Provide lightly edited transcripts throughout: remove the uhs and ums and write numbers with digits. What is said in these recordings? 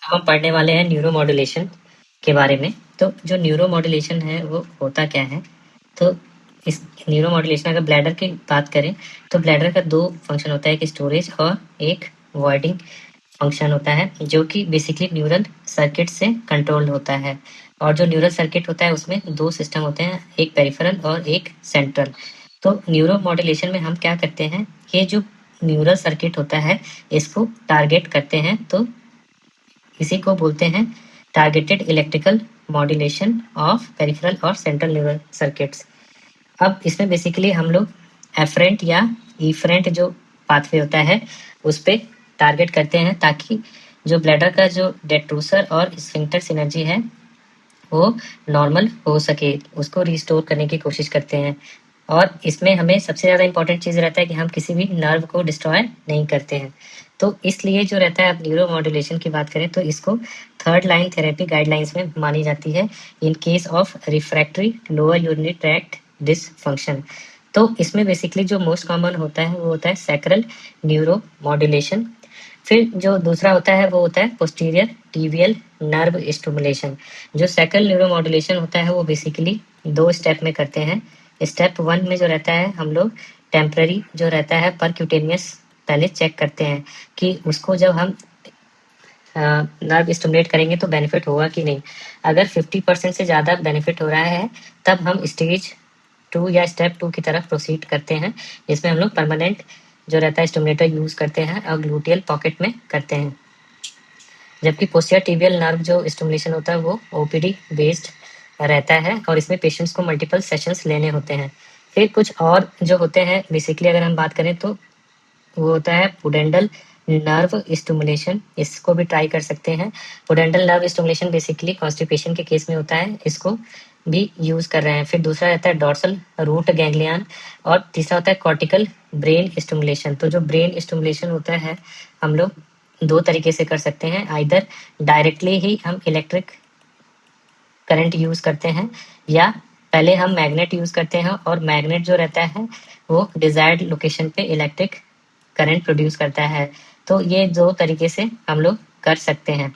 हम पढ़ने वाले हैं न्यूरोमॉड्यूलेशन के बारे में। तो जो न्यूरोमॉड्यूलेशन है वो होता क्या है? तो इस न्यूरोमॉड्यूलेशन अगर ब्लैडर की बात करें तो ब्लैडर का दो फंक्शन होता है, एक स्टोरेज और एक वॉइडिंग फंक्शन होता है, जो कि बेसिकली न्यूरल सर्किट से कंट्रोल्ड होता है। और जो न्यूरल सर्किट होता है उसमें दो सिस्टम होते हैं, एक पेरिफेरल और एक सेंट्रल। तो न्यूरोमॉड्यूलेशन में हम क्या करते हैं, ये जो न्यूरल सर्किट होता है इसको टारगेट करते हैं, तो इसी को बोलते हैं targeted electrical modulation of peripheral और सेंट्रल न्यूरल सर्किट्स। अब इसमें बेसिकली हम लोग एफरेंट या इफरेंट जो पाथवे होता है उस पे टारगेट करते हैं, ताकि जो ब्लैडर का जो डेट्रूसर और स्फिंक्टर सिनर्जी है वो नॉर्मल हो सके, उसको रिस्टोर करने की कोशिश करते हैं। और इसमें हमें सबसे ज़्यादा इंपॉर्टेंट चीज़ रहता है कि हम किसी भी नर्व को डिस्ट्रॉय नहीं करते हैं। तो इसलिए जो रहता है, अब न्यूरो मॉड्यूलेशन की बात करें तो इसको थर्ड लाइन थेरेपी गाइडलाइंस में मानी जाती है in case of refractory lower urinary tract dysfunction. तो इसमें बेसिकली जो मोस्ट कॉमन होता है वो होता है सैक्रल न्यूरो मॉड्यूलेशन। फिर जो दूसरा होता है वो होता है पोस्टीरियर टिबियल नर्व स्टिमुलेशन। जो सैक्रल न्यूरो मॉड्यूलेशन होता है वो बेसिकली दो स्टेप में करते हैं। स्टेप 1 में जो रहता है हम लोग टेम्पररी जो रहता है परक्यूटेनियस पहले चेक करते हैं कि उसको जब हम नर्व स्टिमुलेट करेंगे तो बेनिफिट होगा कि नहीं। अगर 50% से ज़्यादा बेनिफिट हो रहा है तब हम स्टेज 2 या स्टेप 2 की तरफ प्रोसीड करते हैं, जिसमें हम लोग परमानेंट जो रहता है स्टिमुलेटर यूज करते हैं और ग्लूटियल पॉकेट में करते हैं। जबकि पोस्टीरियर टिबियल नर्व जो स्टिमुलेशन होता है वो ओपीडी बेस्ड रहता है और इसमें पेशेंट्स को मल्टीपल सेशंस लेने होते हैं। फिर कुछ और जो होते हैं बेसिकली अगर हम बात करें तो वो होता है पुडेंडल नर्व स्टिमुलेशन, इसको भी ट्राई कर सकते हैं। Pudendal nerve stimulation basically constipation के केस में होता है, इसको भी यूज कर रहे हैं। फिर दूसरा रहता है डॉर्सल रूट गैंग्लियन और तीसरा होता है कॉर्टिकल ब्रेन स्टिमुलेशन। तो जो ब्रेन स्टिमुलेशन होता है हम लोग दो तरीके से कर सकते हैं, आइदर डायरेक्टली ही हम इलेक्ट्रिक करंट यूज करते हैं या पहले हम मैग्नेट यूज करते हैं और मैग्नेट जो रहता है वो डिजायर्ड लोकेशन पे इलेक्ट्रिक करंट प्रोड्यूस करता है। तो ये दो तरीके से हम लोग कर सकते हैं।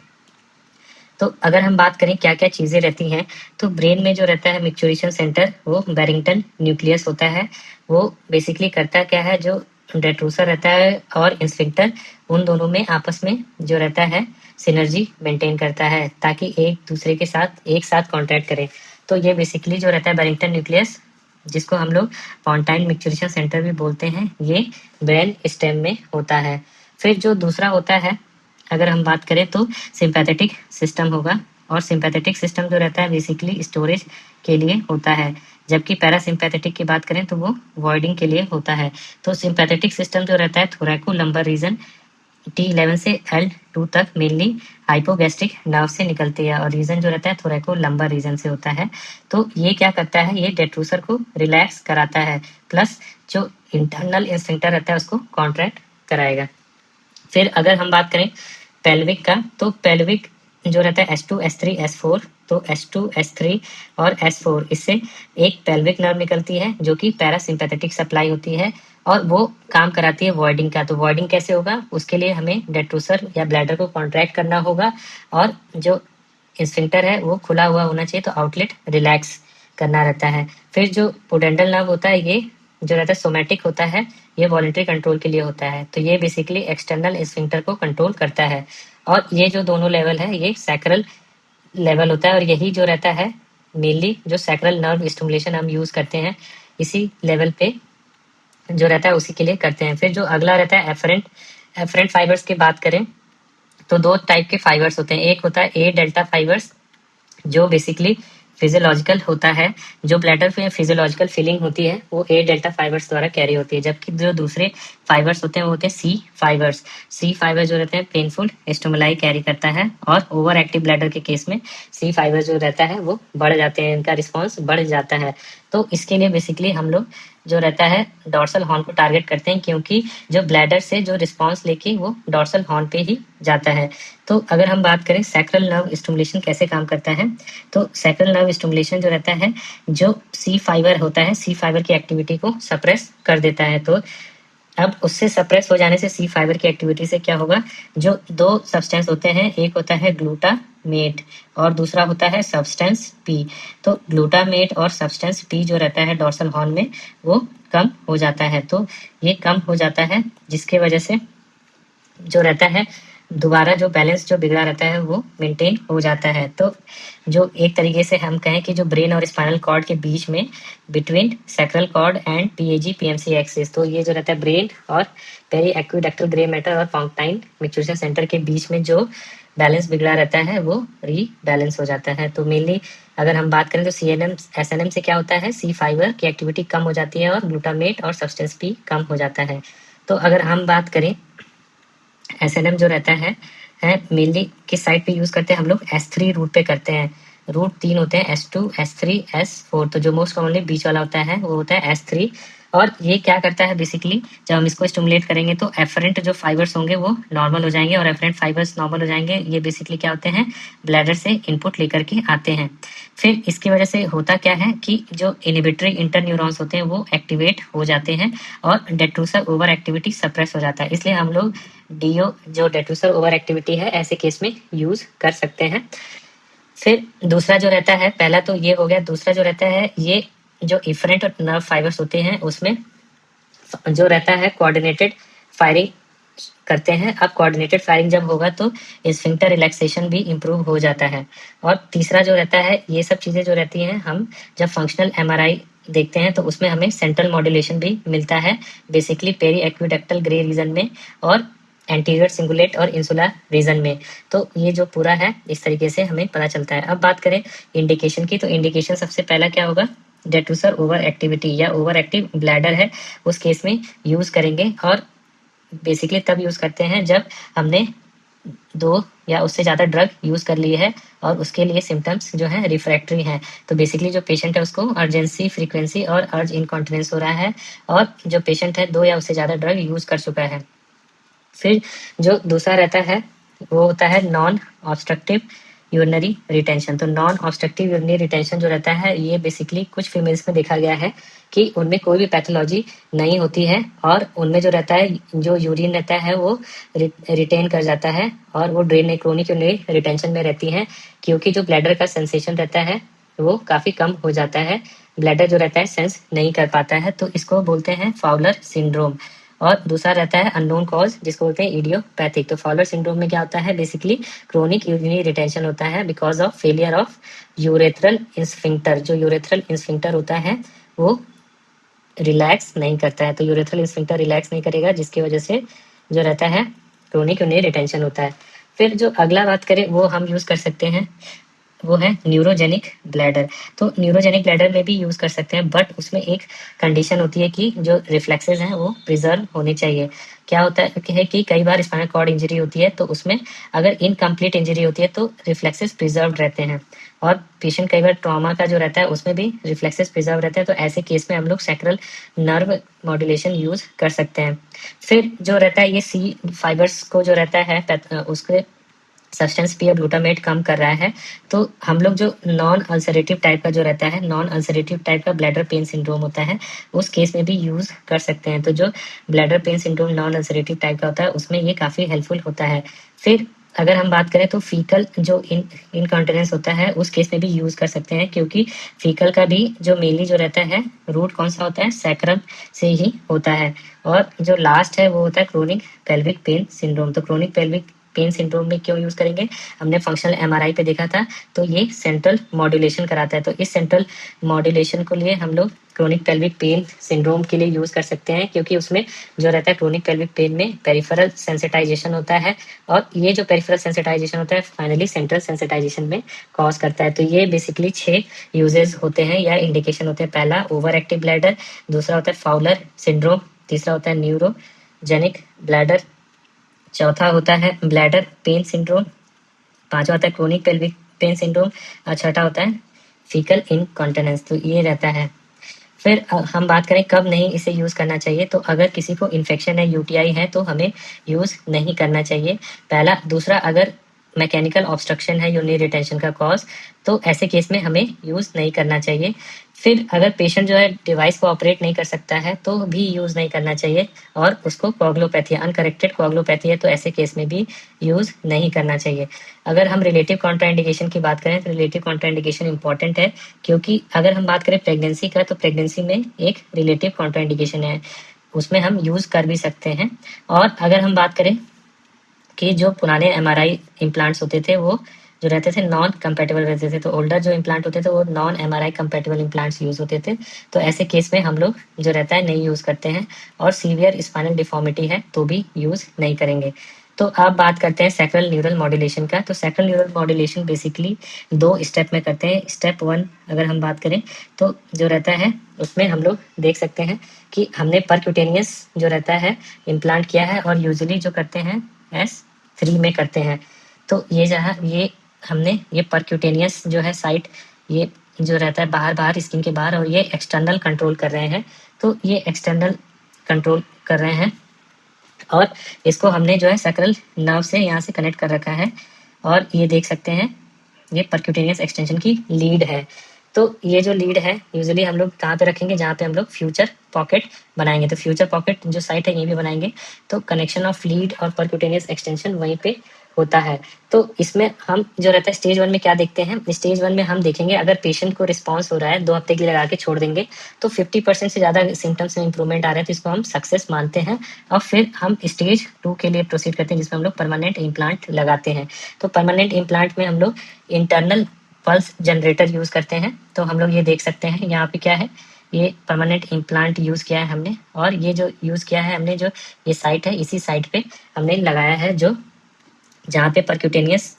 तो अगर हम बात करें क्या क्या चीज़ें रहती हैं, तो ब्रेन में जो रहता है मैच्योरेशन सेंटर वो बैरिंगटन न्यूक्लियस होता है। वो बेसिकली करता क्या है, जो डेट्रूसर रहता है और इंस्फिंक्टर उन दोनों में आपस में जो रहता है सिनर्जी मेंटेन करता है, ताकि एक दूसरे के साथ एक साथ कॉन्ट्रैक्ट करें। तो ये बेसिकली जो रहता है बैरिंगटन न्यूक्लियस, जिसको हम लोग पॉन्टाइन मैच्योरेशन सेंटर भी बोलते हैं, ये ब्रेन स्टेम में होता है। फिर जो दूसरा होता है अगर हम बात करें तो सिंपैथेटिक सिस्टम होगा, और सिंपैथेटिक सिस्टम जो रहता है बेसिकली स्टोरेज के लिए होता है, जबकि पैरासिम्पैथेटिक की बात करें तो वो वॉइडिंग के लिए होता है। तो सिंपैथेटिक सिस्टम जो रहता है थोरैको लंबर रीजन T11 से L2 तक मेनली हाइपोगैस्ट्रिक नर्व से निकलती है और रीजन जो रहता है थोरैको लंबर रीजन से होता है। तो ये क्या करता है, ये डेट्रूसर को रिलैक्स कराता है, प्लस जो इंटरनल इंस्फिंक्टर रहता है उसको कॉन्ट्रैक्ट कराएगा। फिर अगर हम बात करें पेल्विक का, तो पेल्विक जो रहता है S2 S3 S4, तो S2 S3 और S4 इससे एक पेल्विक नर्व निकलती है जो कि पैरासिम्पैथेटिक सप्लाई होती है और वो काम कराती है वॉइडिंग का। तो वॉइडिंग कैसे होगा, उसके लिए हमें डेट्रूसर या ब्लैडर को कॉन्ट्रैक्ट करना होगा और जो स्फिंक्टर है वो खुला हुआ होना चाहिए, तो आउटलेट रिलैक्स करना रहता है। फिर जो पोडेंडल नर्व होता है ये जो रहता है सोमैटिक होता है, ये वॉलंटरी कंट्रोल के लिए होता है। तो ये बेसिकली एक्सटर्नल स्फिंक्टर को कंट्रोल करता है। और ये जो दोनों लेवल है ये सैक्रल लेवल होता है और यही जो रहता है मेनली जो सैक्रल नर्व स्टिमुलेशन हम यूज करते हैं इसी लेवल पे जो रहता है उसी के लिए करते हैं। फिर जो अगला रहता है एफरेंट एफरेंट फाइबर्स की बात करें तो दो टाइप के फाइबर्स होते हैं। एक होता है ए डेल्टा फाइबर्स जो बेसिकली फिजियोलॉजिकल होता है, जो ब्लैडर में फिजियोलॉजिकल फीलिंग होती है वो ए डेल्टा फाइबर्स द्वारा कैरी होती है, जबकि जो दूसरे फाइबर्स होते हैं वो होते हैं सी फाइबर्स। सी फाइबर जो रहते हैं पेनफुल स्टिमुलाई कैरी करता है और ओवर एक्टिव ब्लैडर के केस में सी फाइबर जो रहता है वो बढ़ जाते हैं, इनका रिस्पॉन्स बढ़ जाता है। तो इसके लिए बेसिकली हम लोग जो रहता है डॉर्सल हॉर्न को टारगेट करते हैं, क्योंकि जो ब्लैडर से जो रिस्पॉन्स लेके वो डॉर्सल हॉर्न पे ही जाता है। तो अगर हम बात करें सैक्रल नर्व स्टिमुलेशन कैसे काम करता है, तो सैक्रल नर्व स्टिमुलेशन जो रहता है जो सी फाइबर होता है सी फाइबर की एक्टिविटी को सप्रेस कर देता है। तो अब उससे सप्रेस हो जाने से सी फाइबर की एक्टिविटी से क्या होगा, जो दो सब्सटेंस होते हैं, एक होता है ग्लूटामेट और दूसरा होता है सब्सटेंस पी। तो ग्लूटामेट और सब्सटेंस पी जो रहता है डोर्सल हॉर्न में वो कम हो जाता है। तो ये कम हो जाता है जिसके वजह से जो रहता है दोबारा जो बैलेंस जो बिगड़ा रहता है वो मेंटेन हो जाता है। तो जो एक तरीके से हम कहें कि जो ब्रेन और स्पाइनल कॉर्ड के बीच में between sacral cord and PAG PMC axis, तो ये जो रहता है ब्रेन और पेरी एक्विडक्टल ग्रे मैटर और पाउंटाइन मैच्यूरेशन सेंटर के बीच में जो बैलेंस बिगड़ा रहता है वो रीबैलेंस हो जाता है। तो मेनली अगर हम बात करें तो सीएनएम एसएनएम से क्या होता है, सी फाइबर की एक्टिविटी कम हो जाती है और ग्लूटामेट और सब्सटेंस पी कम हो जाता है। तो अगर हम बात करें एसएनएम जो रहता है मेनली किस साइड पे यूज करते हैं हम लोग, S3 रूट पे करते हैं। रूट 3 होते हैं, S2 S3 S4, तो जो मोस्ट कॉमनली बीच वाला होता है वो होता है S3। और ये क्या करता है बेसिकली, जब हम इसको स्टिमुलेट करेंगे तो एफरेंट जो फाइबर्स होंगे वो नॉर्मल हो जाएंगे, और एफरेंट फाइबर्स नॉर्मल हो जाएंगे ये बेसिकली क्या होते हैं, ब्लैडर से इनपुट लेकर के आते हैं। फिर इसकी वजह से होता क्या है कि जो इनिबिटरी इंटरन्यूरॉन्स होते हैं वो एक्टिवेट हो जाते हैं और डेट्रूसर ओवर एक्टिविटी सप्रेस हो जाता है। इसलिए हम लोग डीओ जो डेट्रूसर ओवर एक्टिविटी है ऐसे केस में यूज कर सकते हैं। फिर दूसरा जो रहता है, पहला तो ये हो गया, दूसरा जो रहता है ये जो इफरेंट और नर्व फाइबर्स होते हैं उसमें जो रहता है कोऑर्डिनेटेड फायरिंग करते हैं। अब कोऑर्डिनेटेड फायरिंग जब होगा तो स्फिंक्टर रिलैक्सेशन भी इम्प्रूव हो जाता है। और तीसरा जो रहता है, ये सब चीजें जो रहती हैं हम जब फंक्शनल एमआरआई देखते हैं तो उसमें हमें सेंट्रल मॉड्यूलेशन भी मिलता है, बेसिकली पेरी एक्विडक्टल ग्रे रीजन में और एंटीरियर सिंगुलेट और इंसुलर रीजन में। तो ये जो पूरा है इस तरीके से हमें पता चलता है। अब बात करें इंडिकेशन की, तो इंडिकेशन सबसे पहला क्या होगा, डेट्रूसर ओवर एक्टिविटी या ओवर एक्टिव ब्लैडर है उस केस में यूज करेंगे। और बेसिकली तब यूज करते हैं जब हमने 2 या उससे ज़्यादा ड्रग यूज कर ली है और उसके लिए सिम्टम्स जो है रिफ्रैक्टरी हैं। तो बेसिकली जो पेशेंट है उसको अर्जेंसी, फ्रीक्वेंसी और अर्ज इनकॉन्टिनेंस हो रहा है, और जो पेशेंट है 2 या उससे ज़्यादा ड्रग यूज कर चुका है। फिर जो दूसरा रहता है वो होता है नॉन ऑब्स्ट्रक्टिव यूरिनरी रिटेंशन। तो नॉन ऑब्स्ट्रक्टिव यूरिनरी रिटेंशन जो रहता है ये बेसिकली कुछ फीमेल्स में देखा गया है कि उनमें कोई भी पैथोलॉजी नहीं होती है और उनमें जो रहता है जो यूरिन रहता है वो रिटेन कर जाता है और वो ड्रेन क्रोनिक यूरिनरी रिटेंशन में रहती हैं, क्योंकि जो ब्लैडर का सेंसेशन रहता है वो काफ़ी कम हो जाता है, ब्लैडर जो रहता है सेंस नहीं कर पाता है। तो इसको बोलते हैं फाउलर सिंड्रोम। और दूसरा रहता है अननोन कॉज जिसको बोलते हैं इडियोपैथिक। तो फाउलर सिंड्रोम में क्या होता है, बेसिकली क्रोनिक यूरिनरी रिटेंशन होता है because of failure of urethral sphincter. जो यूरेथ्रल इंस्फिंक्टर होता है वो रिलैक्स नहीं करता है, तो यूरेथ्रल इंस्फिंक्टर रिलैक्स नहीं करेगा जिसकी वजह से जो रहता है क्रोनिक यूरिनरी रिटेंशन होता है। फिर जो अगला बात करें वो हम यूज कर सकते हैं वो है न्यूरोजेनिक ब्लैडर। तो न्यूरोजेनिक ब्लैडर में भी यूज कर सकते हैं, बट उसमें एक कंडीशन होती है कि जो रिफ्लेक्सेस हैं वो प्रिजर्व होने चाहिए। क्या होता है कि कई बार स्पाइनल कॉर्ड इंजरी होती है तो उसमें अगर इनकम्प्लीट इंजरी होती है तो रिफ्लेक्सेस प्रिजर्व रहते हैं, और पेशेंट कई बार ट्रॉमा का जो रहता है उसमें भी रिफ्लेक्सेस प्रिजर्व रहते हैं। तो ऐसे केस में हम लोग सैक्रल नर्व मॉड्यूलेशन यूज कर सकते हैं। फिर जो रहता है ये सी फाइबर्स को जो रहता है उसके सब्सटेंस पी और ग्लूटामेट कम कर रहा है, तो हम लोग जो नॉन अल्सरेटिव टाइप का जो रहता है, नॉन अल्सरेटिव टाइप का ब्लैडर पेन सिंड्रोम होता है उस केस में भी यूज कर सकते हैं। तो जो bladder pain syndrome non ulcerative type का होता है उसमें ये काफ़ी हेल्पफुल होता है। फिर अगर हम बात करें तो फीकल जो इनकॉन्टिनेंस होता है उस केस में भी यूज कर सकते हैं, क्योंकि फीकल का भी जो मेनली जो रहता है रूट कौन सा होता है, सैक्रम से ही होता है। और जो लास्ट है वो होता है क्रोनिक पेल्विक पेन सिंड्रोम। तो क्रोनिक पेल्विक पेन सिंड्रोम में क्यों यूज करेंगे, हमने फंक्शनल एमआरआई पे देखा था, तो ये सेंट्रल मॉड्यूलेशन कराता है। तो इस सेंट्रल मॉड्यूलेशन को लिए हम लोग क्रोनिक पेल्विक पेन सिंड्रोम के लिए यूज कर सकते हैं, क्योंकि उसमें जो रहता है क्रोनिक पेल्विक पेन में पेरिफेरल सेंसिटाइजेशन होता है, और ये जो पेरिफेरल सेंसिटाइजेशन होता है फाइनली सेंट्रल सेंसिटाइजेशन में कॉज करता है। तो ये बेसिकली 6 यूजेस होते हैं या इंडिकेशन होते हैं। पहला ओवर एक्टिव ब्लैडर, दूसरा होता है फाउलर सिंड्रोम, तीसरा होता है न्यूरोजेनिक ब्लैडर, चौथा होता है ब्लैडर पेन सिंड्रोम, पांचवा होता है क्रोनिक पेल्विक पेन सिंड्रोम, और छठा होता है फीकल इनकॉन्टिनेंस। तो ये रहता है। फिर हम बात करें कब नहीं इसे यूज करना चाहिए, तो अगर किसी को इन्फेक्शन है, यूटीआई है, तो हमें यूज नहीं करना चाहिए, पहला। दूसरा, अगर मैकेनिकल ऑब्स्ट्रक्शन है यूरिनरी रिटेंशन का कॉज, तो ऐसे केस में हमें यूज नहीं करना चाहिए। फिर अगर पेशेंट जो है डिवाइस को ऑपरेट नहीं कर सकता है तो भी यूज़ नहीं करना चाहिए, और उसको कोआगुलोपैथी अनकरेक्टेड कोआगुलोपैथी है तो ऐसे केस में भी यूज़ नहीं करना चाहिए। अगर हम रिलेटिव कॉन्ट्राइंडिकेशन की बात करें तो रिलेटिव कॉन्ट्राइंडिकेशन इंपॉर्टेंट है, क्योंकि अगर हम बात करें प्रेगनेंसी का तो प्रेगनेंसी में एक रिलेटिव कॉन्ट्राइंडिकेशन है, उसमें हम यूज़ कर भी सकते हैं। और अगर हम बात करें कि जो पुराने एमआरआई इम्प्लांट्स होते थे वो जो रहते थे नॉन कंपेटेबल रहते थे, तो ओल्डर जो इम्प्लांट होते थे वो non MRI compatible implants use होते थे, तो ऐसे केस में हम लोग जो रहता है नहीं यूज़ करते हैं। और सीवियर स्पाइनल डिफॉर्मिटी है तो भी यूज़ नहीं करेंगे। तो अब बात करते हैं सैक्रल न्यूरल मॉड्यूलेशन का। तो sacral neural modulation basically 2 step में करते हैं। स्टेप 1 अगर हम बात करें तो जो रहता है उसमें हम लोग देख सकते हैं कि हमने परक्यूटेनियस जो रहता है इम्प्लांट किया है, और यूजुअली जो करते हैं S3 में करते हैं। तो ये जहाँ ये हमने ये परक्यूटेनियस जो है साइट, ये जो रहता है बाहर स्किन के बाहर, और ये एक्सटर्नल कंट्रोल कर रहे हैं। तो ये एक्सटर्नल कंट्रोल कर रहे हैं, और इसको हमने जो है सैक्रल नर्व से यहाँ से कनेक्ट कर रखा है, और ये देख सकते हैं ये परक्यूटेनियस एक्सटेंशन की लीड है। तो ये जो लीड है यूजुअली हम लोग कहाँ पे रखेंगे, जहाँ पे हम लोग फ्यूचर पॉकेट बनाएंगे। तो फ्यूचर पॉकेट जो साइट है यहीं पे बनाएंगे, तो कनेक्शन ऑफ लीड और परक्यूटेनियस एक्सटेंशन वहीं पे होता है। तो इसमें हम जो रहता है स्टेज 1 में क्या देखते हैं, स्टेज 1 में हम देखेंगे अगर पेशेंट को रिस्पॉन्स हो रहा है 2 हफ्ते के लिए लगा के छोड़ देंगे तो 50% से ज़्यादा सिम्टम्स में इंप्रूवमेंट आ रहा है, तो इसको हम सक्सेस मानते हैं। और फिर हम स्टेज 2 के लिए प्रोसीड करते हैं, जिसमें हम लोग परमानेंट इम्प्लांट लगाते हैं। तो परमानेंट इम्प्लांट में हम लोग इंटरनल पल्स जनरेटर यूज़ करते हैं। तो हम लोग ये देख सकते हैं यहाँ पे क्या है, ये परमानेंट इम्प्लांट यूज़ किया है हमने, और ये जो यूज़ किया है हमने जो ये साइट है इसी साइट पे हमने लगाया है, जो जहाँ पे परक्यूटेनियस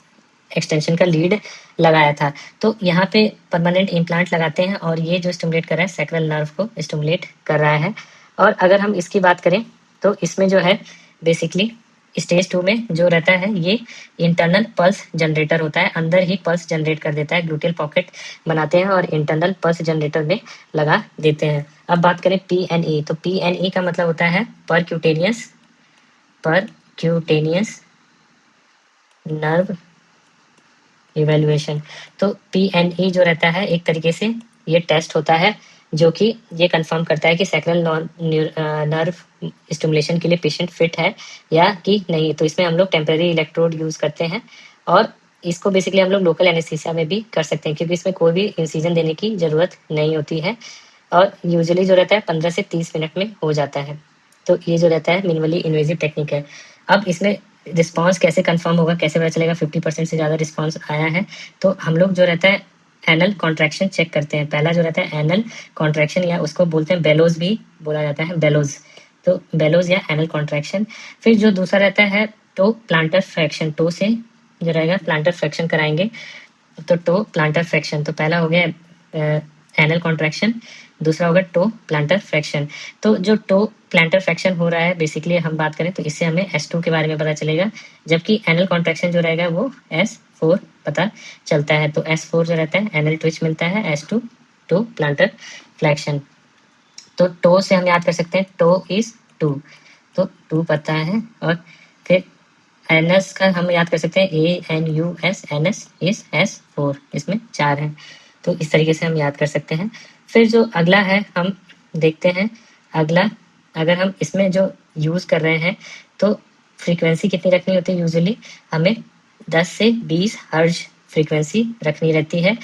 एक्सटेंशन का लीड लगाया था। तो यहाँ पे परमानेंट इम्प्लांट लगाते हैं, और ये जो स्टिमुलेट कर रहा है सैक्रल नर्व को स्टिमुलेट कर रहा है। और अगर हम इसकी बात करें तो इसमें जो है बेसिकली स्टेज 2 में जो रहता है ये इंटरनल पल्स जनरेटर होता है, अंदर ही पल्स जनरेट कर देता है, ग्लूटेल पॉकेट बनाते हैं और इंटरनल पल्स जनरेटर में लगा देते हैं। अब बात करें PNE, तो PNE का मतलब होता है परक्यूटेनियस नर्व इवेल्युएशन। तो PNE जो रहता है एक तरीके से ये टेस्ट होता है जो कि ये कंफर्म करता है कि सैक्रल नर्व स्टिमुलेशन के लिए पेशेंट फिट है या कि नहीं। तो इसमें हम लोग टेम्परेरी इलेक्ट्रोड यूज़ करते हैं, और इसको बेसिकली हम लोग लोकल एनेस्थीसिया में भी कर सकते हैं, क्योंकि इसमें कोई भी इंसिजन देने की ज़रूरत नहीं होती है, और यूजुअली जो रहता है 15 से 30 मिनट में हो जाता है। तो ये जो रहता है मिनिमली इन्वेजिव टेक्निक है। अब इसमें रिस्पॉन्स कैसे कंफर्म होगा, कैसे पता चलेगा 50% से ज़्यादा रिस्पॉन्स आया है, तो हम लोग जो रहता है एनल कॉन्ट्रैक्शन चेक करते हैं। पहला जो रहता है एनल कॉन्ट्रैक्शन, या उसको बोलते हैं बेलोज भी बोला जाता है, बेलोज। तो बेलोज या एनल कॉन्ट्रैक्शन। फिर जो दूसरा रहता है टो प्लांटर फ्रैक्शन, टो से जो रहेगा प्लांटर फ्रैक्शन कराएंगे, तो टो प्लांटर फ्रैक्शन। तो पहला हो गया एनल कॉन्ट्रैक्शन, दूसरा होगा टो प्लांटर फ्रैक्शन। तो जो टो प्लांटर फ्रैक्शन हो रहा है बेसिकली हम बात करें तो इससे हमें S2 के बारे में पता चलेगा, जबकि एनल कॉन्ट्रैक्शन जो रहेगा वो S4 पता चलता है। तो S4 जो रहता है एनल ट्विच मिलता है, S2 टो प्लांटर फ्लैक्शन। तो टो से हम याद कर सकते हैं टो इज 2, तो 2 पता है। और फिर एनएस का हम याद कर सकते हैं ANUS, एनएस इज S4, इसमें 4 है। तो इस तरीके से हम याद कर सकते हैं। फिर जो अगला है हम देखते हैं, अगला अगर हम इसमें जो यूज़ कर रहे हैं तो फ्रीक्वेंसी कितनी रखनी होती है, यूजुअली हमें 10 से 20 हर्ज फ्रीक्वेंसी रखनी रहती है,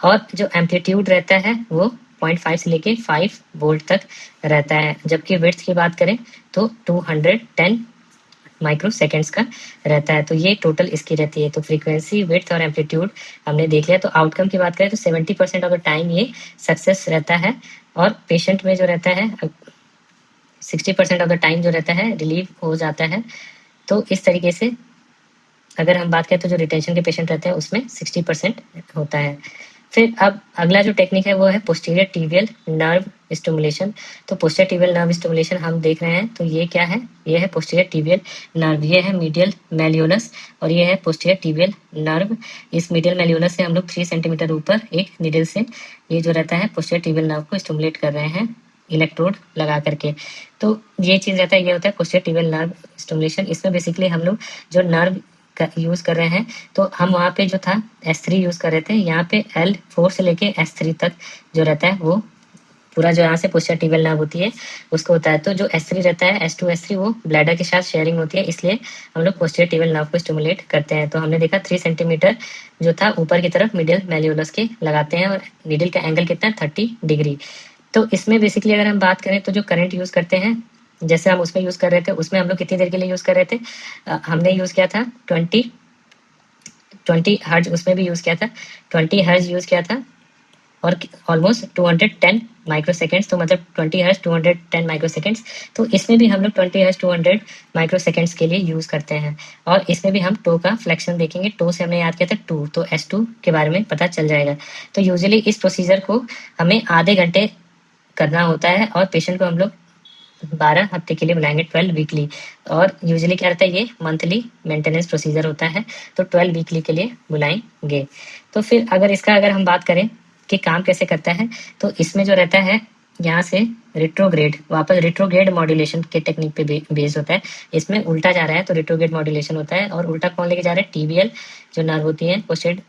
और जो एम्पलीट्यूड रहता है वो 0.5 से लेके 5 वोल्ट तक रहता है। जबकि विड्थ की बात करें तो 210 माइक्रो सेकेंड्स का रहता है। तो ये टोटल इसकी रहती है। तो फ्रीक्वेंसी, विड्थ और एम्पलीट्यूड हमने देख लिया। तो आउटकम की बात करें तो 70% ऑफ द टाइम ये सक्सेस रहता है, और पेशेंट में जो रहता है 60% ऑफ द टाइम जो रहता है रिलीव हो जाता है। तो इस तरीके से अगर हम बात करें तो जो रिटेंशन के पेशेंट रहते हैं उसमें 60% होता है। फिर अब अगला जो टेक्निक है वो है पोस्टीरियर टिबियल नर्व स्टिमुलेशन। तो पोस्टीरियर टिबियल नर्व स्टिमुलेशन हम देख रहे हैं, तो ये क्या है, ये है पोस्टीरियर टिबियल नर्व, ये है मीडियल मेलियोनस, और ये है पोस्टीरियर टिबियल नर्व। इस मीडियल मेलियोनस से हम लोग 3 सेंटीमीटर ऊपर एक निडल से ये जो रहता है पोस्टीरियर टिबियल नर्व को स्टिमुलेट कर रहे हैं इलेक्ट्रोड लगा करके। तो ये चीज़ रहता है, ये होता है पोस्टीरियर टिबियल नर्व स्टिमुलेशन। इसमें बेसिकली हम लोग जो नर्व यूज़ कर रहे हैं, तो हम वहाँ पे जो था S3 यूज़ कर रहे थे, यहाँ पे L4 से लेके S3 तक जो रहता है वो पूरा जो यहाँ से पोस्चर टिबियल नर्व होती है उसको होता है। तो जो S3 रहता है, S2 S3 वो ब्लैडर के साथ शेयरिंग होती है, इसलिए हम लोग पोस्चर टिबियल नर्व को स्टिमुलेट करते हैं। तो हमने देखा 3 सेंटीमीटर जो था ऊपर की तरफ मिडिल मैल्यूलस के लगाते हैं और नीडल का एंगल कितना है 30 डिग्री। तो इसमें बेसिकली अगर हम बात करें तो जो करंट यूज़ करते हैं, जैसे हम उसमें यूज़ कर रहे थे, उसमें हम लोग कितनी देर के लिए यूज़ कर रहे थे, हमने यूज़ किया था 20 हर्ज, उसमें भी यूज़ किया था 20 हर्ज यूज़ किया था और ऑलमोस्ट 210 माइक्रोसेकेंड्स, तो मतलब 20 हर्ज 210 माइक्रोसेकेंड्स। तो इसमें भी हम लोग 20 हर्ज 200 माइक्रोसेकेंड्स के लिए यूज़ करते हैं। और इसमें भी हम टो का फ्लेक्शन देखेंगे, टो से हमने याद किया था 2, तो S2 के बारे में पता चल जाएगा। तो यूजुअली इस प्रोसीजर को हमें आधे घंटे करना होता है और पेशेंट को हम लोग 12 हफ्ते के लिए बुलाएंगे, 12 वीकली। और यूजुअली क्या रहता है, ये मंथली मेंटेनेंस प्रोसीजर होता है, तो 12 वीकली के लिए बुलाएंगे। तो फिर अगर हम बात करें कि काम कैसे करता है, तो इसमें जो रहता है यहाँ से रिट्रोग्रेड, वापस रिट्रोग्रेड मॉड्यूलेशन के टेक्निक पे बेस्ड होता है। इसमें उल्टा जा रहा है तो रिट्रोग्रेड मॉड्यूलेशन होता है, और उल्टा कौन लेके जा रहा है, टीबीएल जो नर्व होती है, पोस्टेड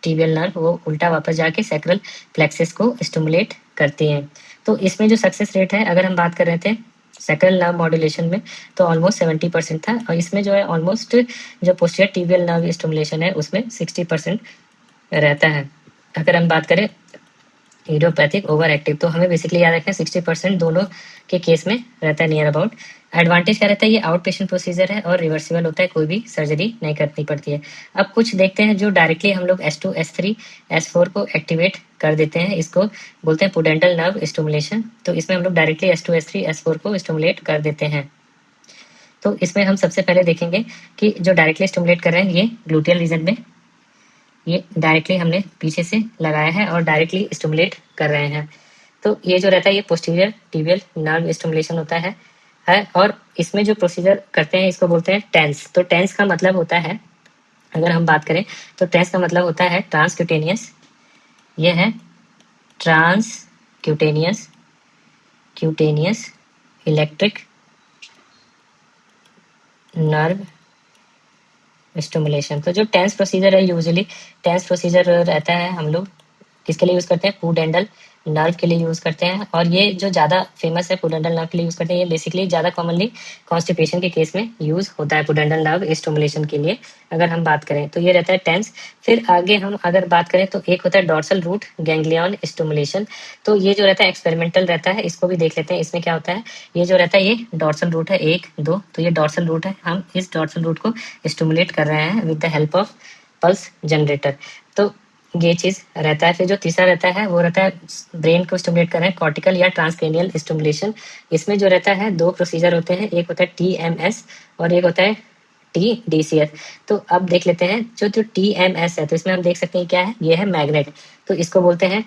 टीबियल नर्व, वो उल्टा वापस जाके सैक्रल प्लेक्सस को स्टिमुलेट करती हैं। तो इसमें जो सक्सेस रेट है, अगर हम बात कर रहे थे सैक्रल नर्व मॉड्यूलेशन में, तो ऑलमोस्ट 70% था, और इसमें जो है ऑलमोस्ट जो पोस्टीरियर टिबियल नर्व स्टिमुलेशन है उसमें 60% रहता है। अगर हम बात करें इडियोपैथिक ओवर एक्टिव, तो हमें बेसिकली याद रखना है 60% दोनों के केस में रहता है नियर अबाउट। एडवांटेज क्या रहता है, ये आउट पेशेंट प्रोसीजर है और रिवर्सिबल होता है, कोई भी सर्जरी नहीं करनी पड़ती है। अब कुछ देखते हैं जो डायरेक्टली हम लोग S2 S3 S4 को एक्टिवेट कर देते हैं, इसको बोलते हैं पुडेंटल नर्व स्टिमुलेशन। तो इसमें हम लोग डायरेक्टली S2 S3 S4 को स्टिमुलेट कर देते हैं। तो इसमें हम सबसे पहले देखेंगे कि जो डायरेक्टली स्टिमुलेट कर रहे हैं, ये ग्लूटियल रीजन में ये डायरेक्टली हमने पीछे से लगाया है और डायरेक्टली स्टिमुलेट कर रहे हैं। तो ये जो रहता है ये पोस्टीरियर टिबियल नर्व स्टिमुलेशन होता है। और इसमें जो प्रोसीजर करते हैं इसको बोलते हैं टेंस। तो टेंस का मतलब होता है, अगर हम बात करें तो टेंस का मतलब होता है ट्रांसक्यूटेनियस, ये है transcutaneous cutaneous electric nerve stimulation. तो जो टेंस प्रोसीजर है, यूजुअली टेंस प्रोसीजर रहता है, हम लोग किसके लिए यूज़ करते हैं, पुडेंटल नर्व के लिए यूज़ करते हैं। और ये जो ज़्यादा फेमस है पुडेंटल नर्व के लिए यूज़ करते हैं, ये बेसिकली ज़्यादा कॉमनली कॉन्स्टिपेशन के केस में यूज़ होता है पुडेंटल नर्व स्टिमुलेशन के लिए। अगर हम बात करें तो ये रहता है टेंस। फिर आगे हम अगर बात करें तो एक होता है डॉर्सल रूट गैंग्लियन स्टिमुलेशन। तो ये जो रहता है एक्सपेरिमेंटल रहता है, इसको भी देख लेते हैं। इसमें क्या होता है, ये जो रहता है ये डॉर्सल रूट है 1 2, तो ये डॉर्सल रूट है, हम इस डॉर्सल रूट को स्टिमुलेट कर रहे हैं with the help of pulse generator. तो ये चीज रहता है। फिर जो तीसरा रहता है वो रहता है ब्रेन को स्टिमुलेट कर रहे हैं, कॉर्टिकल या ट्रांसक्रेनियल स्टिमुलेशन। इसमें जो रहता है 2 प्रोसीजर होते हैं, एक होता है TMS और एक होता है TDCS। तो अब देख लेते हैं जो जो TMS है, तो इसमें हम देख सकते हैं क्या है, ये है मैग्नेट। तो इसको बोलते हैं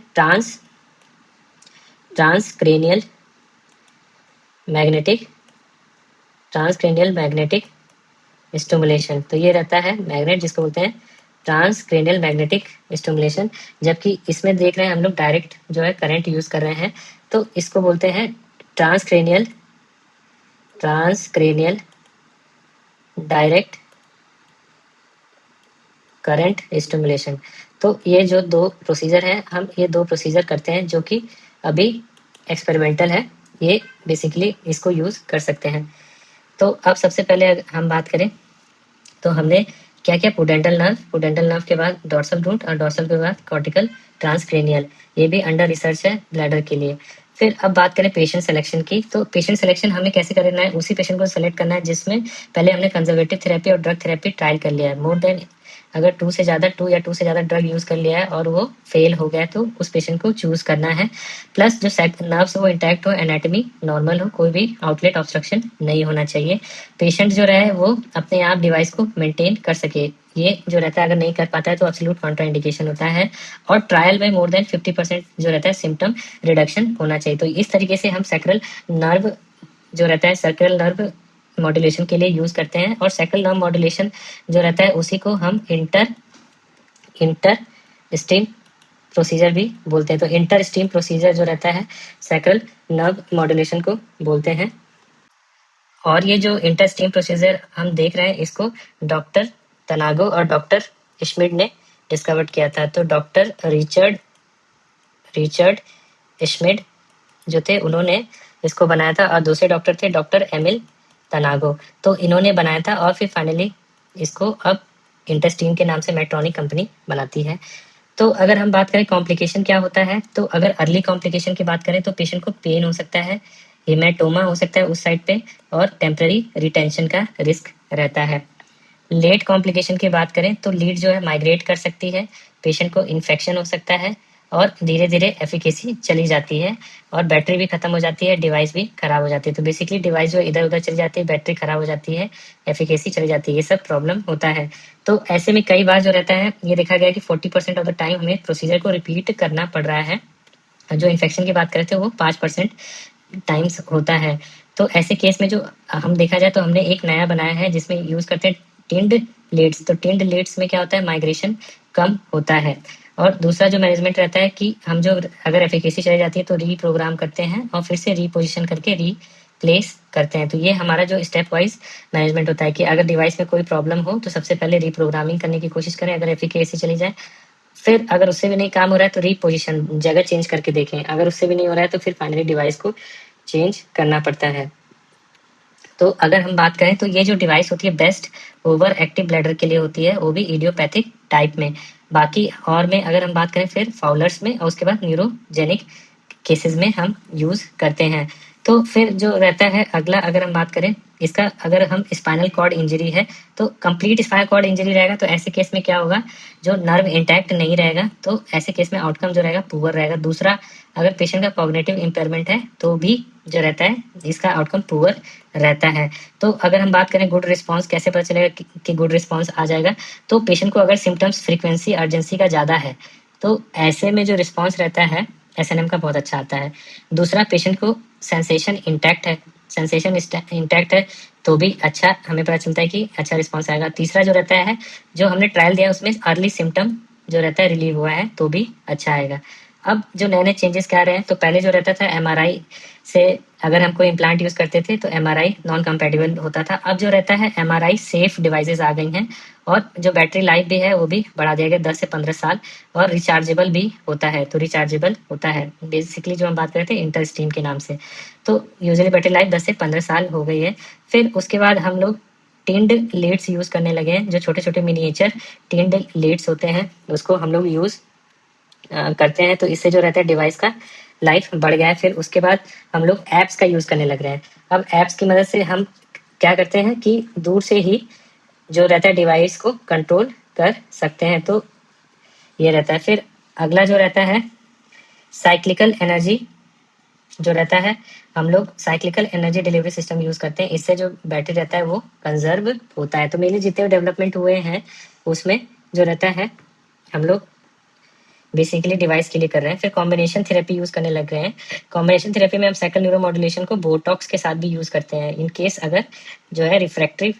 ट्रांसक्रेनियल मैग्नेटिक स्टिमुलेशन। तो ये रहता है मैग्नेट, जिसको बोलते हैं ट्रांसक्रेनियल मैग्नेटिक स्टिमुलेशन। जबकि इसमें देख रहे हैं हम लोग डायरेक्ट जो है करंट यूज कर रहे हैं, तो इसको बोलते हैं ट्रांसक्रेनियल डायरेक्ट करंट स्टिमुलेशन। तो ये जो 2 प्रोसीजर हैं, हम ये 2 प्रोसीजर करते हैं जो कि अभी एक्सपेरिमेंटल है, ये बेसिकली इसको यूज कर सकते हैं। तो अब सबसे पहले हम बात करें तो हमने क्या क्या, पुडेंटल नर्व के बाद डॉर्सल रूट और डॉर्सल के बाद कॉर्टिकल ट्रांसक्रेनियल, ये भी अंडर रिसर्च है ब्लैडर के लिए। फिर अब बात करें पेशेंट सिलेक्शन की, तो पेशेंट सिलेक्शन हमें कैसे करना है, उसी पेशेंट को सेलेक्ट करना है जिसमें पहले हमने कंजर्वेटिव थेरेपी और ड्रग थेरेपी ट्रायल कर लिया है। मोर देन अगर 2 या 2 से ज़्यादा ड्रग यूज़ कर लिया है और वो फेल हो गया, तो उस पेशेंट को चूज़ करना है। प्लस जो नर्व्स वो इंटैक्ट हो, एनाटमी नॉर्मल हो, कोई भी आउटलेट ऑब्स्ट्रक्शन नहीं होना चाहिए। पेशेंट जो रहे वो अपने आप डिवाइस को मेंटेन कर सके, ये जो रहता है अगर नहीं कर पाता है तो एब्सोल्यूट कॉन्ट्राइंडिकेशन होता है। और ट्रायल में मोर देन 50% जो रहता है सिम्टम रिडक्शन होना चाहिए। तो इस तरीके से हम सैक्रल नर्व जो रहता है सैक्रल नर्व मॉड्यूलेशन के लिए यूज करते हैं। और सैक्रल नर्व मॉड्यूलेशन जो रहता है उसी को हम इंटर स्टीम प्रोसीजर भी बोलते हैं। तो इंटर स्टीम प्रोसीजर जो रहता है सैक्रल नर्व मॉड्यूलेशन को बोलते हैं। और ये जो इंटर स्टीम प्रोसीजर हम देख रहे हैं, इसको डॉक्टर तनागो और डॉक्टर श्मिड ने डिस्कवर किया था। तो डॉक्टर रिचर्ड श्मिड जो थे उन्होंने इसको बनाया था, और दूसरे डॉक्टर थे डॉक्टर एमिल तनागो। तो इन्होंने बनाया था, और फिर फाइनली इसको अब इंटेस्टीन के नाम से मेट्रॉनिक कंपनी बनाती है। तो अगर हम बात करें कॉम्प्लिकेशन क्या होता है, तो अगर अर्ली कॉम्प्लिकेशन की बात करें तो पेशेंट को पेन हो सकता है, हेमेटोमा हो सकता है उस साइड पे, और टेम्पररी रिटेंशन का रिस्क रहता है। लेट कॉम्प्लिकेशन की बात करें तो लीड जो है माइग्रेट कर सकती है, पेशेंट को इन्फेक्शन हो सकता है, और धीरे धीरे एफिकेसी चली जाती है, और बैटरी भी खत्म हो जाती है, डिवाइस भी खराब हो जाती है। तो बेसिकली डिवाइस जो इधर उधर चली जाती है, बैटरी खराब हो जाती है, एफिकेसी चली जाती है, ये सब प्रॉब्लम होता है। तो ऐसे में कई बार जो रहता है, ये देखा गया कि 40% ऑफ द टाइम हमें प्रोसीजर को रिपीट करना पड़ रहा है। जो इन्फेक्शन की बात करते थे वो 5% टाइम्स होता है। तो ऐसे केस में जो हम देखा जाए तो हमने एक नया बनाया है जिसमें यूज करते हैं टिंड लीड्स। तो टिंड लीड्स में क्या होता है, माइग्रेशन कम होता है। और दूसरा जो मैनेजमेंट रहता है कि हम जो अगर एफिकेसी चली जाती है तो रीप्रोग्राम करते हैं और फिर से रीपोजिशन करके रीप्लेस करते हैं। तो ये हमारा जो स्टेप वाइज मैनेजमेंट होता है कि अगर डिवाइस में कोई प्रॉब्लम हो तो सबसे पहले रीप्रोग्रामिंग करने की कोशिश करें, अगर एफिकेसी चली जाए, फिर अगर उससे भी नहीं काम हो रहा है तो रीपोजिशन जगह चेंज करके देखें, अगर उससे भी नहीं हो रहा है तो फिर फाइनली डिवाइस को चेंज करना पड़ता है। तो अगर हम बात करें तो ये जो डिवाइस होती है बेस्ट ओवर एक्टिव ब्लैडर के लिए होती है, वो भी इडियोपैथिक टाइप में। बाकी और में अगर हम बात करें फिर फाउलर्स में, और उसके बाद न्यूरोजेनिक केसेस में हम यूज करते हैं। तो फिर जो रहता है अगला, अगर हम बात करें इसका, अगर हम स्पाइनल कॉर्ड इंजरी है तो कंप्लीट स्पाइनल कॉर्ड इंजरी रहेगा, तो ऐसे केस में क्या होगा, जो नर्व इंटैक्ट नहीं रहेगा, तो ऐसे केस में आउटकम जो रहेगा पुअर रहेगा। दूसरा, अगर पेशेंट का कॉग्निटिव इम्पेयरमेंट है तो भी जो रहता है इसका आउटकम पुअर रहता है। तो अगर हम बात करें गुड रिस्पॉन्स कैसे पता चलेगा कि गुड रिस्पॉन्स आ जाएगा, तो पेशेंट को अगर सिम्टम्स फ्रीक्वेंसी अर्जेंसी का ज़्यादा है तो ऐसे में जो रिस्पॉन्स रहता है एसएनएम का बहुत अच्छा आता है। दूसरा, पेशेंट को सेंसेशन इंटैक्ट है, सेंसेशन इंटैक्ट है तो भी अच्छा हमें पता चलता है कि अच्छा रिस्पॉन्स आएगा। तीसरा जो रहता है, जो हमने ट्रायल दिया उसमें अर्ली सिम्टम जो रहता है रिलीव हुआ है तो भी अच्छा आएगा। अब जो नए नए चेंजेस क्या रहे हैं, तो पहले जो रहता था एमआरआई से अगर हम कोई इम्प्लांट यूज करते थे तो एमआरआई नॉन कंपेटिबल होता था। अब जो रहता है एमआरआई सेफ डिवाइसेस आ गई हैं, और जो बैटरी लाइफ भी है वो भी बढ़ा दिया गया 10 से 15 साल, और रिचार्जेबल भी होता है। तो रिचार्जेबल होता है बेसिकली जो हम बात कर रहे थे इंटरस्टीम के नाम से। तो यूजुअली बैटरी लाइफ 10 से 15 साल हो गई है। फिर उसके बाद हम लोग टिंड लीड्स यूज करने लगे हैं, जो छोटे छोटे मिनिएचर टिंड लीड्स होते हैं उसको हम लोग यूज करते हैं। तो इससे जो रहता है डिवाइस का लाइफ बढ़ गया है। फिर उसके बाद हम लोग ऐप्स का यूज करने लग रहे हैं। अब ऐप्स की मदद से हम क्या करते हैं कि दूर से ही जो रहता है डिवाइस को कंट्रोल कर सकते हैं। तो ये रहता है। फिर अगला जो रहता है साइक्लिकल एनर्जी जो रहता है, हम लोग cyclical energy delivery system use करते हैं। इससे जो बैटरी रहता है वो कंजर्व होता है। तो मेनली जितने डेवलपमेंट हुए हैं उसमें जो रहता है हम लोग बेसिकली डिवाइस के लिए कर रहे हैं। फिर कॉम्बिनेशन थेरेपी यूज करने लग गए हैं। कॉम्बिनेशन थेरेपी में हम साइकिल न्यूरोमॉड्यूलेशन को बोटॉक्स के साथ भी यूज करते हैं इन केस अगर जो है रिफ्रैक्टिव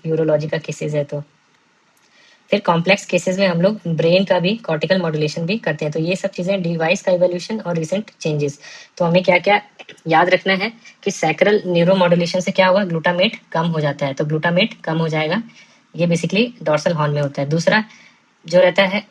यूरोलॉजी का केसेस है तो। फिर कॉम्प्लेक्स केसेस में हम लोग ब्रेन का भी कॉर्टिकल मॉड्यूलेशन भी करते हैं। तो ये सब चीजें डिवाइस का इवोल्यूशन और रिसेंट चेंजेस। तो हमें क्या क्या याद रखना है कि सैक्रल न्यूरो मॉड्यूलेशन से क्या होगा, ग्लूटामेट कम हो जाता है। तो ग्लूटामेट कम हो जाएगा, ये बेसिकली डॉर्सल हॉर्न में होता है। दूसरा जो रहता है,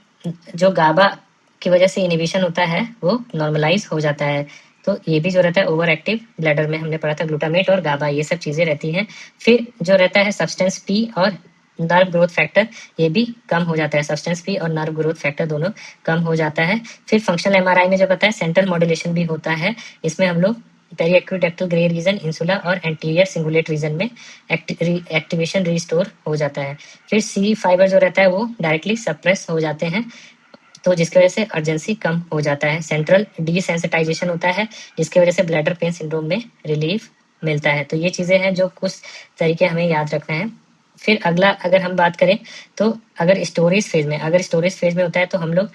जो गाबा की वजह से इनिबिशन होता है वो नॉर्मलाइज हो जाता है। तो ये भी जो रहता है ओवर एक्टिव ब्लैडर में हमने पढ़ा था, ग्लूटामेट और गाबा ये सब चीजें रहती हैं। फिर जो रहता है सब्सटेंस पी और नर्व ग्रोथ फैक्टर, ये भी कम हो जाता है। सब्सटेंस पी और नर्व ग्रोथ फैक्टर दोनों कम हो जाता है। फिर फंक्शनल एमआरआई में जो बताया सेंट्रल मॉड्यूलेशन भी होता है। इसमें हम लोग पेरीएक्विडेक्टल ग्रे रीजन, इंसुला और एंटीरियर सिंगुलेट रीजन में एक्टिवेशन रिस्टोर हो जाता है। फिर सी फाइबर जो रहता है वो डायरेक्टली सप्रेस हो जाते हैं, तो जिसकी वजह से अर्जेंसी कम हो जाता है। सेंट्रल डिसेंसिटाइजेशन होता है जिसकी वजह से ब्लैडर पेन सिंड्रोम में रिलीफ मिलता है। तो ये चीजें हैं जो कुछ तरीके हमें याद रखना है। फिर अगला अगर हम बात करें तो अगर स्टोरेज फेज में होता है तो हम लोग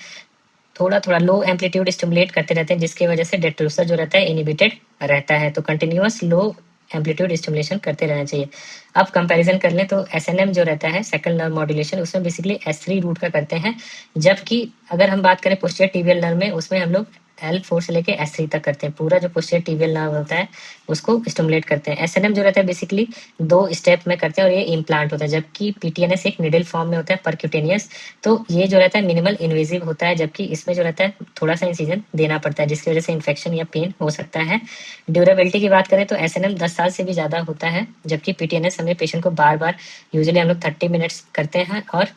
थोड़ा थोड़ा लो एम्पलीट्यूड स्टिमुलेट करते रहते हैं, जिसकी वजह से डेट्रोसर जो रहता है इनिबिटेड रहता है। तो कंटिन्यूअस लो एम्पलीट्यूड स्टिमुलेशन करते रहना चाहिए। अब कंपैरिजन कर लें तो एसएनएम जो रहता है सेकंड नर्व मॉड्यूलेशन, उसमें बेसिकली S3 रूट का करते हैं, जबकि अगर हम बात करें पोस्टीरियर टिबियल नर्व में उसमें हम लोग L4 से लेके S3 तक करते हैं। पूरा जो पोस्टीरियर टिबियल नर्व होता है उसको स्टिमुलेट करते हैं। एसएनएम जो रहता है बेसिकली 2 स्टेप में करते हैं और ये इम्प्लांट होता है, जबकि पीटीएनएस एक निडल फॉर्म में होता है परक्यूटेनियस। तो ये जो रहता है मिनिमल इन्वेजिव होता है, जबकि इसमें जो रहता है थोड़ा सा इंसिजन देना पड़ता है, जिसकी वजह से इन्फेक्शन या पेन हो सकता है। ड्यूरेबिलिटी की बात करें तो एसएनएम 10 साल से भी ज़्यादा होता है, जबकि पीटीएनएस हमें पेशेंट को बार बार यूजुअली हम लोग 30 मिनट्स करते हैं और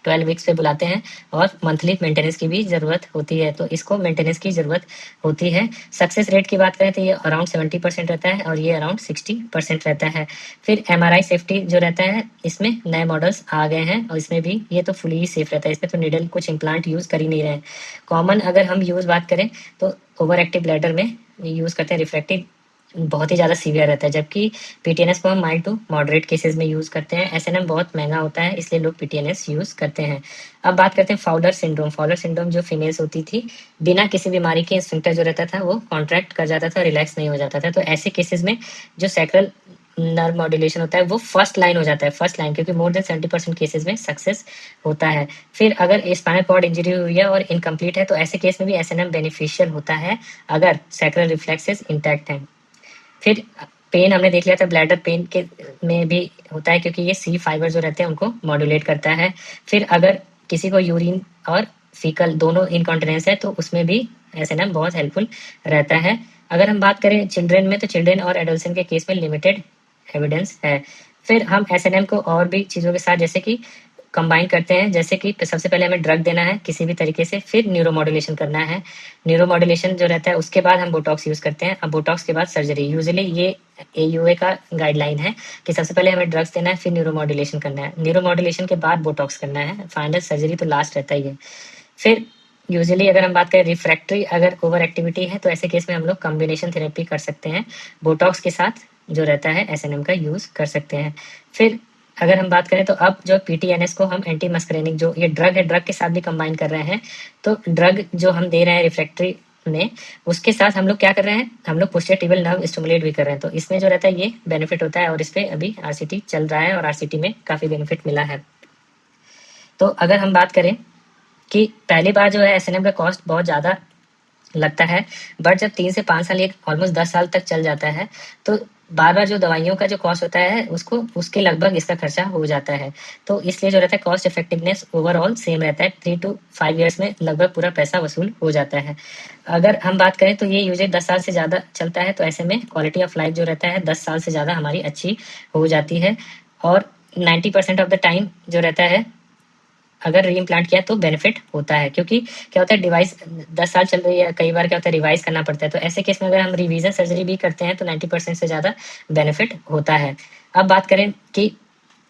12 वीक्स पे बुलाते हैं, और मंथली मेंटेनेंस की भी ज़रूरत होती है, तो इसको मेंटेनेंस की ज़रूरत होती है। सक्सेस रेट की बात करें तो ये अराउंड 70% रहता है और ये अराउंड 60% रहता है। फिर एमआरआई सेफ्टी जो रहता है, इसमें नए मॉडल्स आ गए हैं और इसमें भी ये तो फुली सेफ रहता है, इसमें तो निडल कुछ इम्प्लांट यूज़ कर ही नहीं रहे हैं। कॉमन अगर हम यूज़ बात करें तो ओवर एक्टिव ब्लैडर में यूज़ करते हैं रिफ्रैक्टिव, बहुत ही ज़्यादा सीवियर रहता है, जबकि पीटीएनएस को हम माइल्ड टू मॉडरेट केसेस में यूज़ करते हैं। एसएनएम बहुत महंगा होता है, इसलिए लोग पीटीएनएस यूज़ करते हैं। अब बात करते हैं फाउलर सिंड्रोम। फाउलर सिंड्रोम जो फीमेल्स होती थी, बिना किसी बीमारी के स्फिंक्टर जो रहता था वो कॉन्ट्रैक्ट कर जाता था, रिलैक्स नहीं हो जाता था। तो ऐसे केसेस में जो सैक्रल नर्व मॉड्यूलेशन होता है वो फर्स्ट लाइन हो जाता है, फर्स्ट लाइन, क्योंकि मोर देन 70% केसेस में सक्सेस होता है। फिर अगर स्पाइनल कॉर्ड इंजरी हुई है और इनकम्प्लीट है तो ऐसे केस में भी एसएनएम बेनिफिशियल होता है अगर सैक्रल रिफ्लेक्सेस इंटैक्ट हैं। फिर पेन हमने देख लिया था, ब्लैडर पेन के में भी होता है क्योंकि ये सी फाइबर जो रहते हैं उनको मॉड्यूलेट करता है। फिर अगर किसी को यूरिन और फीकल दोनों इनकॉन्टिनेंस है तो उसमें भी एसएनएम बहुत हेल्पफुल रहता है। अगर हम बात करें चिल्ड्रेन में, तो चिल्ड्रेन और एडोलसेंट के केस में लिमिटेड एविडेंस है। फिर हम एसएनएम को और भी चीज़ों के साथ जैसे कि कंबाइन करते हैं, जैसे कि सबसे पहले हमें ड्रग देना है किसी भी तरीके से, फिर न्यूरोमॉड्यूलेशन करना है। न्यूरोमॉड्यूलेशन जो रहता है उसके बाद हम बोटॉक्स यूज़ करते हैं, अब बोटॉक्स के बाद सर्जरी। यूजुअली ये एयूए का गाइडलाइन है कि सबसे पहले हमें ड्रग्स देना है, फिर न्यूरोमॉड्यूलेशन करना है, न्यूरोमॉड्यूलेशन के बाद बोटॉक्स करना है, फाइनल सर्जरी तो लास्ट रहता ही है। फिर यूजुअली अगर हम बात करें रिफ्रैक्टरी अगर ओवर एक्टिविटी है तो ऐसे केस में हम लोग कॉम्बिनेशन थेरेपी कर सकते हैं, बोटॉक्स के साथ जो रहता है एसएनएम का यूज़ कर सकते हैं। फिर अगर हम बात करें तो अब जो पीटीएनएस को हम एंटी मस्करेनिक जो ये ड्रग है, ड्रग के साथ भी कंबाइन कर रहे हैं। तो ड्रग जो हम दे रहे हैं रिफ्रैक्टरी में, उसके साथ हम लोग क्या कर रहे हैं, हम लोग पोस्टीरियर टिबियल नर्व स्टिमुलेट भी कर रहे हैं, तो इसमें जो रहता है ये बेनिफिट होता है और इस पे अभी आरसीटी चल रहा है और आरसीटी में काफ़ी बेनिफिट मिला है। तो अगर हम बात करें कि पहली बार जो है एसएनएम का कॉस्ट बहुत ज़्यादा लगता है, बट जब 3 से 5 साल, एक ऑलमोस्ट 10 साल तक चल जाता है, तो बार-बार जो दवाइयों का जो कॉस्ट होता है उसको उसके लगभग इसका खर्चा हो जाता है। तो इसलिए जो रहता है कॉस्ट इफेक्टिवनेस ओवरऑल सेम रहता है, 3 टू 5 ईयर्स में लगभग पूरा पैसा वसूल हो जाता है। अगर हम बात करें तो ये यूजुअली 10 साल से ज़्यादा चलता है, तो ऐसे में क्वालिटी ऑफ लाइफ जो रहता है 10 साल से ज़्यादा हमारी अच्छी हो जाती है, और 90% ऑफ द टाइम जो रहता है अगर री इम्प्लांट किया तो बेनिफिट होता है, क्योंकि क्या होता है डिवाइस 10 साल चल रही है, कई बार क्या होता है रिवाइज करना पड़ता है, तो ऐसे केस में अगर हम रिवीजन सर्जरी भी करते हैं तो 90% से ज़्यादा बेनिफिट होता है। अब बात करें कि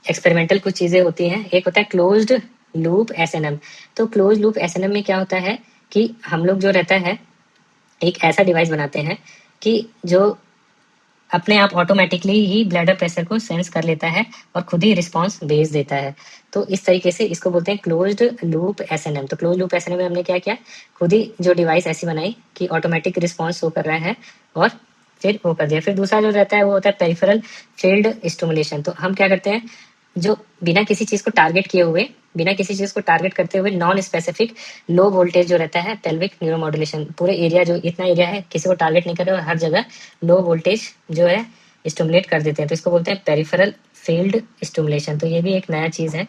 एक्सपेरिमेंटल कुछ चीज़ें होती हैं, एक होता है क्लोज्ड लूप एसएनएम। तो क्लोज लूप एसएनएम में क्या होता है कि हम लोग जो रहता है एक ऐसा डिवाइस बनाते हैं कि जो अपने आप ऑटोमेटिकली ही ब्लैडर प्रेशर को सेंस कर लेता है और खुद ही रिस्पांस भेज देता है। तो इस तरीके से इसको बोलते हैं क्लोज्ड लूप एसएनएम। तो क्लोज लूप एसएनएम में हमने क्या किया, खुद ही जो डिवाइस ऐसी बनाई कि ऑटोमेटिक रिस्पांस शो कर रहा है और फिर वो कर दिया। फिर दूसरा जो रहता है वो होता है पेरिफेरल फील्ड स्टिमुलेशन। तो हम क्या करते हैं, जो बिना किसी चीज़ को टारगेट किए हुए, बिना किसी चीज़ को टारगेट करते हुए नॉन स्पेसिफिक लो वोल्टेज जो रहता है पेल्विक न्यूरोमॉड्यूलेशन, पूरे एरिया जो इतना एरिया है किसी को टारगेट नहीं कर रहे, हर जगह लो वोल्टेज जो है स्टिमुलेट कर देते हैं, तो इसको बोलते हैं पेरिफेरल फील्ड स्टिमुलेशन। तो ये भी एक नया चीज़ है।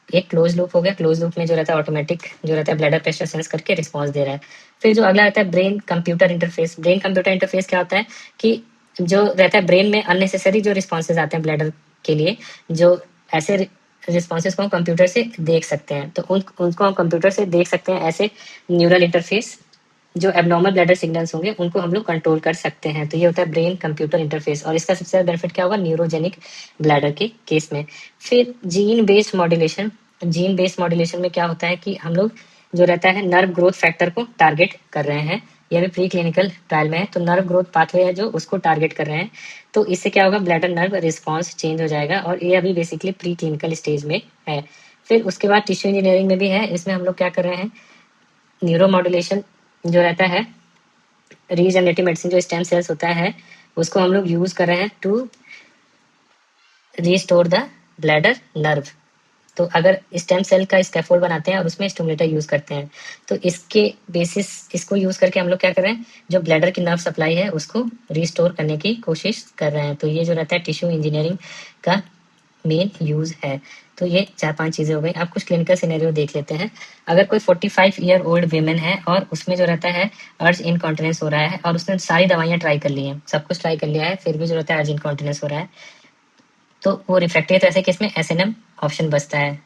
एक क्लोज लूप हो गया, क्लोज लूप में जो रहता है ऑटोमेटिक जो रहता है ब्लैडर प्रेशर सेंस करके रिस्पॉन्स दे रहा है। फिर जो अगला रहता है brain computer interface. Brain computer interface क्या होता है कि जो रहता है ब्रेन में अननेसेसरी जो रिस्पॉन्सेज आते हैं ब्लैडर के लिए, जो ऐसे रिस्पॉन्सेज को हम कंप्यूटर से देख सकते हैं, तो उनको हम कंप्यूटर से देख सकते हैं। ऐसे न्यूरल इंटरफेस जो एबनॉर्मल ब्लैडर सिग्नल्स होंगे उनको हम लोग कंट्रोल कर सकते हैं। तो ये होता है ब्रेन कंप्यूटर इंटरफेस, और इसका सबसे ज़्यादा बेनिफिट क्या होगा न्यूरोजेनिक ब्लैडर के केस में। फिर gene based modulation. Gene based modulation में क्या होता है कि हम लोग जो रहता है नर्व ग्रोथ फैक्टर को टारगेट कर रहे हैं, ये भी प्री क्लिनिकल ट्रायल में है, तो नर्व ग्रोथ पाथवे है जो उसको टारगेट कर रहे हैं। तो इससे क्या होगा, ब्लैडर नर्व रिस्पॉन्स चेंज हो जाएगा, और ये अभी बेसिकली प्री क्लिनिकल स्टेज में है। फिर उसके बाद टिश्यू इंजीनियरिंग में भी है, इसमें हम लोग क्या कर रहे हैं, न्यूरो मॉड्यूलेशन जो रहता है, रीजनरेटिव मेडिसिन जो स्टेम सेल्स होता है उसको हम लोग यूज कर रहे हैं to restore the bladder nerve. तो अगर स्टेम सेल का स्कैफोल्ड बनाते हैं और उसमें स्टिमुलेटर यूज करते हैं, तो इसके बेसिस इसको यूज करके हम लोग क्या कर रहे हैं, जो ब्लैडर की नर्व सप्लाई है उसको रिस्टोर करने की कोशिश कर रहे हैं। तो ये जो रहता है टिश्यू इंजीनियरिंग का मेन यूज है। तो ये 4-5 चीजें हो गई। आप कुछ क्लिनिकल सिनेरियो देख लेते हैं। अगर कोई 45 ईयर ओल्ड वीमेन है और उसमें जो रहता है अर्ज इनकॉन्टिनेंस हो रहा है और उसने सारी दवाइयां ट्राई कर ली हैं, सब कुछ ट्राई कर लिया है, फिर भी जो रहता है अर्ज इनकॉन्टिनेंस हो रहा है, तो वो रिफ्रैक्टिव, तो ऐसे केस में एसएनएम ऑप्शन बचता है।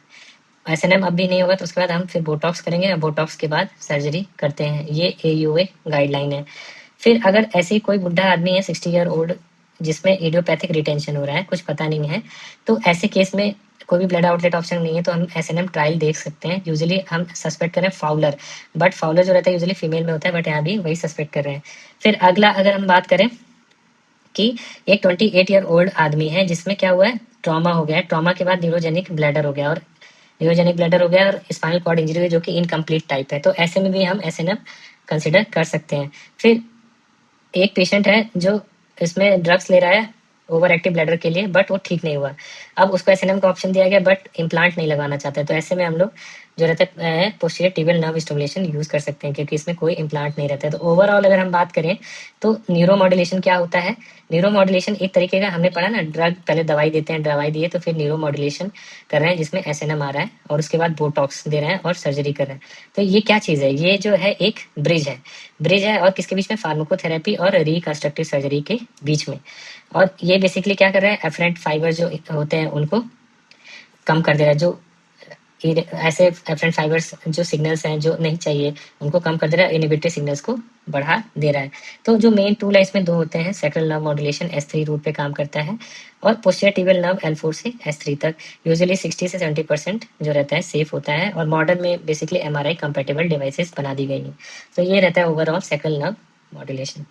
एसएनएम अब भी नहीं होगा तो उसके बाद हम फिर बोटॉक्स करेंगे और बोटॉक्स के बाद सर्जरी करते हैं। ये एयूए गाइडलाइन है। फिर अगर ऐसे कोई बुढ़ा आदमी है 60 ईयर ओल्ड जिसमें इडियोपैथिक रिटेंशन हो रहा है, कुछ पता नहीं है, तो ऐसे केस में कोई भी ब्लड आउटलेट ऑप्शन नहीं है तो हम एसएनएम ट्रायल देख सकते हैं। यूजुअली हम सस्पेक्ट करें फाउलर, बट फाउलर जो रहता है यूजुअली फीमेल में होता है, बट यहाँ भी वही सस्पेक्ट कर रहे हैं। फिर अगला अगर हम बात करें कि एक 28 ईयर ओल्ड आदमी है जिसमें क्या हुआ है, ट्रॉमा हो गया है, ट्रॉमा के बाद न्यूरोजेनिक ब्लैडर हो गया और न्यूरोजेनिक ब्लैडर हो गया और स्पाइनल कॉर्ड इंजरी हुई जो कि इनकम्प्लीट टाइप है, तो ऐसे में भी हम एसएनएम कंसिडर कर सकते हैं। फिर एक पेशेंट है जो इसमें ड्रग्स ले रहा है ओवर एक्टिव ब्लैडर के लिए, बट वो ठीक नहीं हुआ। अब उसको एसएनएम का ऑप्शन दिया गया बट इम्प्लांट नहीं लगाना चाहता है, तो ऐसे में हम लोग जो रहता है posterior tibial nerve stimulation use कर सकते हैं क्योंकि इसमें कोई इम्प्लांट नहीं रहता है। तो ओवरऑल अगर हम बात करें तो न्यूरो मॉड्यूलेशन क्या होता है, न्यूरो मॉड्यूलेशन एक तरीके का, हमने पढ़ा ना, ड्रग पहले दवाई देते हैं, दवाई दिए तो फिर न्यूरो मॉड्यूलेशन कर रहे हैं जिसमें एसएनएम आ रहा है और उसके बाद बोटॉक्स दे रहे हैं और सर्जरी कर रहे हैं। तो ये क्या चीज है, ये जो है एक ब्रिज है, ब्रिज है और किसके बीच में, फार्माकोथेरेपी और रिकंस्ट्रक्टिव सर्जरी के बीच में। और ये बेसिकली क्या कर रहा है, एफरेंट फाइबर जो होते हैं उनको कम कर दे रहा है, जो ऐसे एफरेंट फाइबर्स जो सिग्नल्स हैं जो नहीं चाहिए उनको कम कर दे रहा है, इनहिबिटरी सिग्नल्स को बढ़ा दे रहा है। तो जो मेन टूल है इसमें दो होते हैं, sacral nerve modulation S3 root पे काम करता है और पोस्टीरियर टिबियल नर्व L4 से S3 तक। यूजुअली 60 से 70% जो रहता है सेफ होता है और मॉडर्न में बेसिकली MRI कंपेटेबल डिवाइसेस बना दी गई हैं। तो ये रहता है ओवरऑल सैक्रल नर्व मॉड्यूलेशन।